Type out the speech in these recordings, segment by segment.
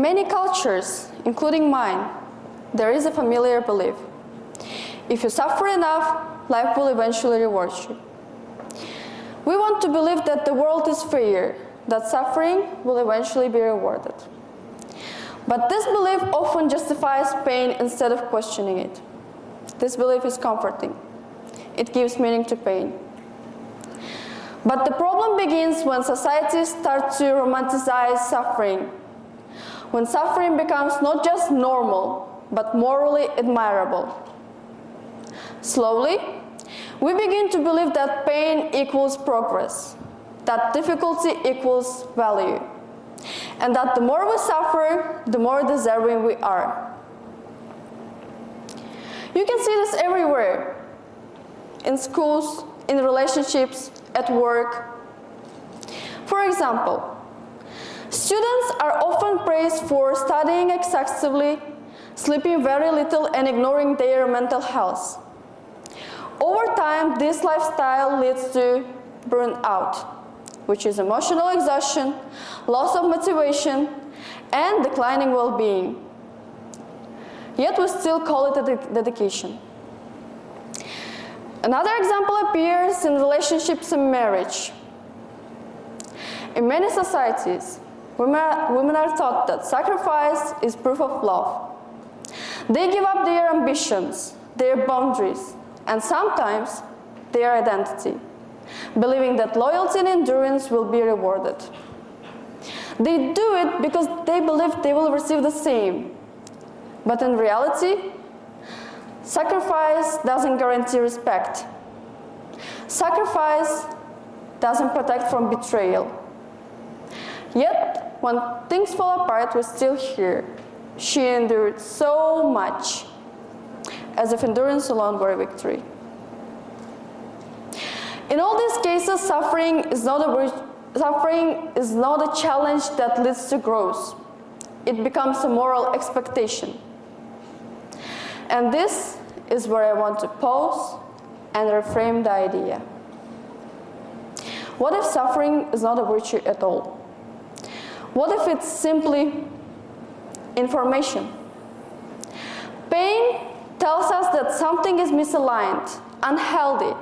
many cultures, including mine, there is a familiar belief. If you suffer enough, life will eventually reward you. We want to believe that the world is fair, that suffering will eventually be rewarded. But this belief often justifies pain instead of questioning it. This belief is comforting. It gives meaning to pain. But the problem begins when societies start to romanticize suffering. When suffering becomes not just normal, but morally admirable. Slowly, we begin to believe that pain equals progress, that difficulty equals value, and that the more we suffer, the more deserving we are. You can see this everywhere, in schools, in relationships, at work. For example, students are often praised for studying excessively, sleeping very little, and ignoring their mental health. Over time, this lifestyle leads to burnout, which is emotional exhaustion, loss of motivation, and declining well-being. Yet we still call it a dedication. Another example appears in relationships and marriage. In many societies, women are taught that sacrifice is proof of love. They give up their ambitions, their boundaries, and sometimes their identity, believing that loyalty and endurance will be rewarded. They do it because they believe they will receive the same. But in reality, sacrifice doesn't guarantee respect. Sacrifice doesn't protect from betrayal. Yet, when things fall apart, we're still here. She endured so much, as if endurance alone were a victory. In all these cases, suffering is not a challenge that leads to growth. It becomes a moral expectation. And this is where I want to pause and reframe the idea. What if suffering is not a virtue at all? What if it's simply information? Pain tells us that something is misaligned, unhealthy,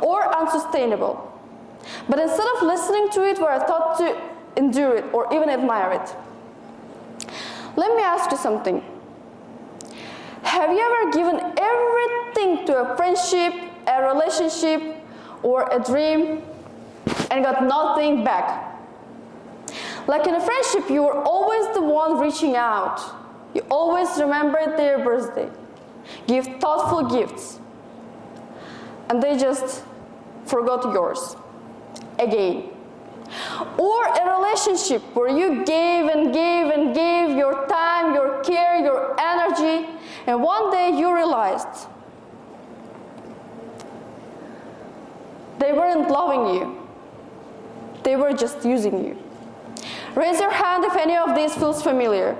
or unsustainable. But instead of listening to it, we are taught to endure it or even admire it. Let me ask you something. Have you ever given everything to a friendship, a relationship, or a dream and got nothing back? Like in a friendship, you were always the one reaching out. You always remembered their birthday, give thoughtful gifts, and they just forgot yours again. Or a relationship where you gave and gave and gave your time, your care, your energy, and one day you realized they weren't loving you. They were just using you. Raise your hand if any of these feels familiar.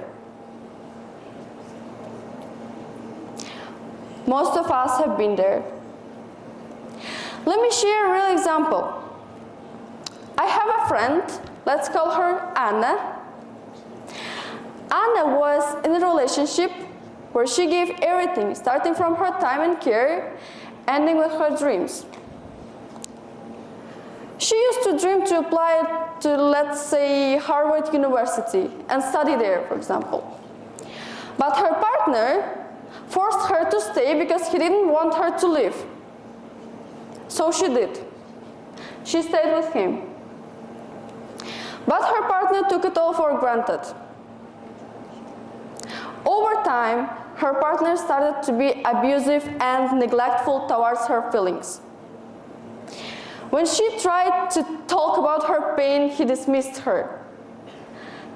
Most of us have been there. Let me share a real example. I have a friend, let's call her Anna. Anna was in a relationship where she gave everything, starting from her time and care, ending with her dreams. She used to dream to apply to, let's say, Harvard University and study there, for example. But her partner forced her to stay because he didn't want her to leave. So she did. She stayed with him. But her partner took it all for granted. Over time, her partner started to be abusive and neglectful towards her feelings. When she tried to talk about her pain, he dismissed her.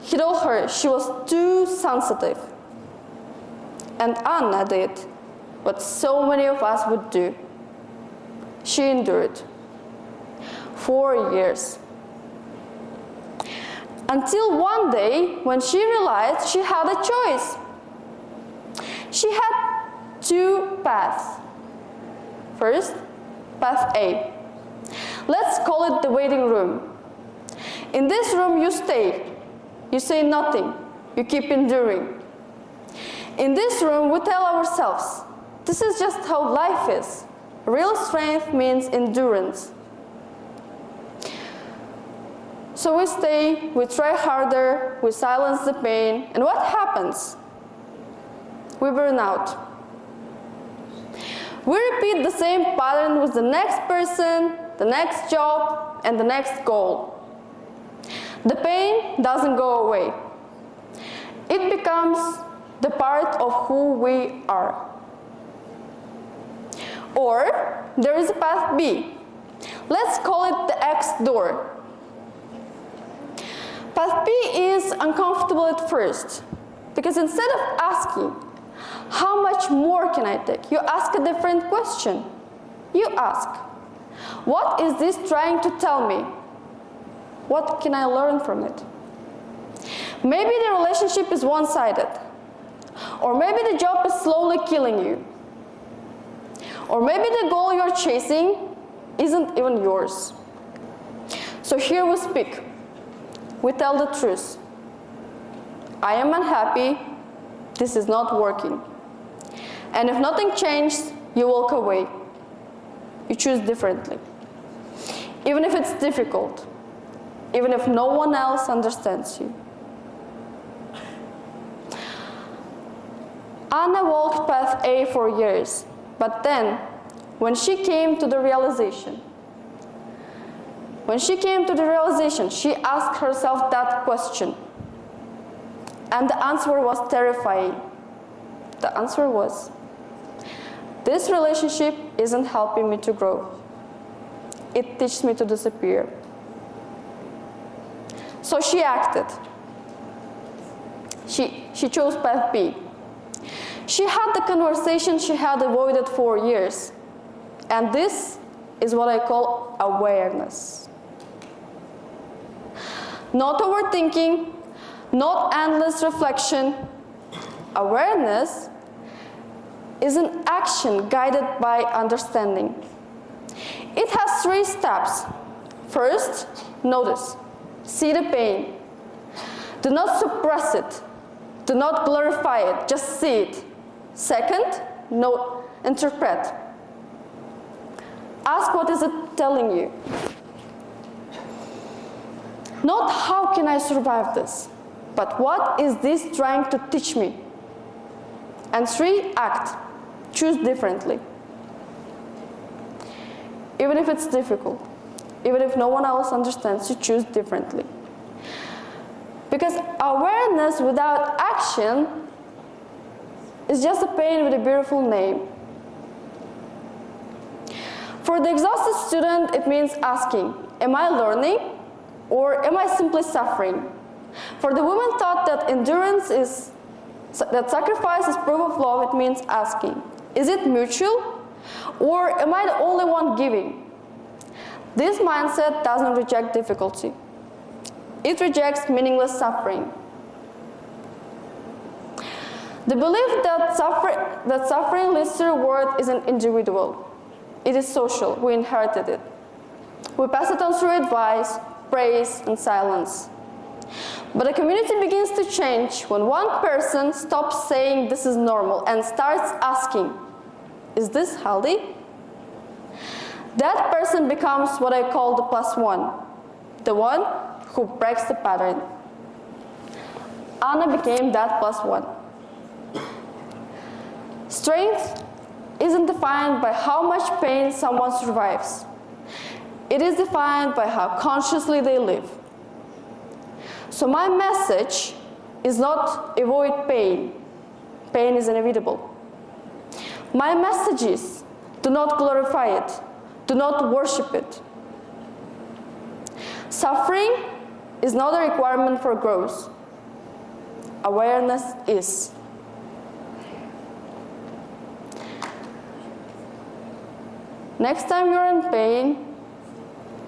He told her she was too sensitive. And Anna did what so many of us would do. She endured 4 years. Until one day, when she realized she had a choice. She had two paths. First, path A. Let's call it the waiting room. In this room, you stay. You say nothing. you keep enduring. In this room, we tell ourselves, this is just how life is. Real strength means endurance. So we stay, we try harder, we silence the pain, and what happens? We burn out. We repeat the same pattern with the next person, the next job, and the next goal. The pain doesn't go away. It becomes the part of who we are. Or there is a path B. Let's call it the X door. Path B is uncomfortable at first, because instead of asking, how much more can I take? You ask a different question. You ask, what is this trying to tell me? What can I learn from it? Maybe the relationship is one-sided. Or maybe the job is slowly killing you. Or maybe the goal you're chasing isn't even yours. So here we speak. We tell the truth. I am unhappy. This is not working. And if nothing changes, you walk away. You choose differently. Even if it's difficult. Even if no one else understands you. Anna walked path A for years, but then, when she came to the realization, she asked herself that question. And the answer was terrifying. The answer was, this relationship isn't helping me to grow. It teaches me to disappear. So she acted. She chose path B. She had the conversation she had avoided for years. And this is what I call awareness. Not overthinking, not endless reflection. Awareness is an action guided by understanding. It has 3 steps. First, notice. See the pain. Do not suppress it. Do not glorify it. Just see it. Second, interpret. Ask, what is it telling you? Not how can I survive this, but what is this trying to teach me? And 3, act. Choose differently. Even if it's difficult, even if no one else understands, you choose differently. Because awareness without action is just a pain with a beautiful name. For the exhausted student, it means asking, am I learning or am I simply suffering? For the woman thought that that sacrifice is proof of love, it means asking, is it mutual or am I the only one giving? This mindset doesn't reject difficulty. It rejects meaningless suffering. The belief that suffering leads to reward isn't individual. It is social. We inherited it. We pass it on through advice, praise, and silence. But a community begins to change when one person stops saying this is normal and starts asking, is this healthy? That person becomes what I call the +1, the one who breaks the pattern. Anna became that +1. Strength isn't defined by how much pain someone survives. It is defined by how consciously they live. So my message is not avoid pain. Pain is inevitable. My message is do not glorify it. Do not worship it. Suffering is not a requirement for growth. Awareness is. Next time you're in pain,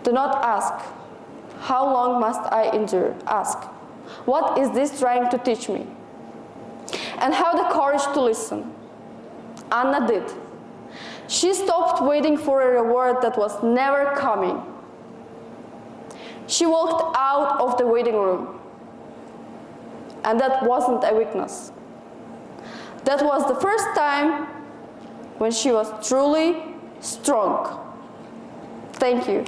do not ask, how long must I endure? Ask, what is this trying to teach me? And have the courage to listen. Anna did. She stopped waiting for a reward that was never coming. She walked out of the waiting room. And that wasn't a weakness. That was the first time when she was truly strong. Thank you.